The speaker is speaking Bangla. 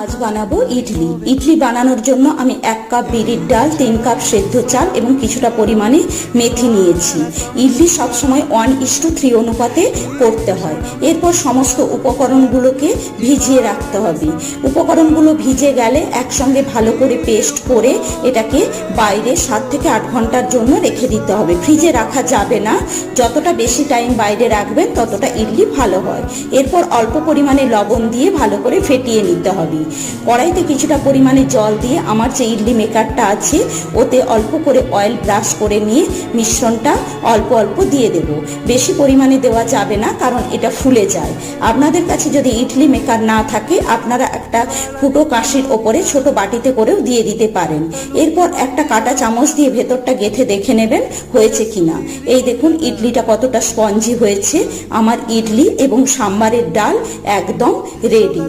আজ বানাবো ইডলি। ইডলি বানানোর জন্য আমি 1 কাপ বিরির ডাল, 3 কাপ সেদ্ধ চাল এবং কিছুটা পরিমাণে মেথি নিয়েছি। ইডলি সবসময় 1:3 অনুপাতে করতে হয়। এরপর সমস্ত উপকরণগুলোকে ভিজিয়ে রাখতে হবে। উপকরণগুলো ভিজে গেলে একসঙ্গে ভালো করে পেস্ট করে এটাকে বাইরে 7 থেকে 8 ঘন্টার জন্য রেখে দিতে হবে। ফ্রিজে রাখা যাবে না, যতটা বেশি টাইম বাইরে রাখবেন ততটা ইডলি ভালো হয়। এরপর অল্প পরিমাণে লবণ দিয়ে ভালো করে ফেটিয়ে নিতে হবে। কড়াইতে কিছুটা পরিমাণে জল দিয়ে আমার যে ইডলি মেকারটা আছে ওতে অল্প করে অয়েল ব্রাশ করে নিয়ে মিশ্রণটা অল্প অল্প দিয়ে দেব। বেশি পরিমাণে দেওয়া যাবে না, কারণ এটা ফুলে যায়। আপনাদের কাছে যদি ইডলি মেকার না থাকে আপনারা একটা ফুটো কাঁসির ওপরে ছোট বাটিতে করেও দিয়ে দিতে পারেন। এরপর একটা কাঁটা চামচ দিয়ে ভেতরটা গেঁথে দেখে নেবেন হয়েছে কিনা। এই দেখুন ইডলিটা কতটা স্পঞ্জি হয়েছে। আমার ইডলি এবং সাম্বারের ডাল একদম রেডি।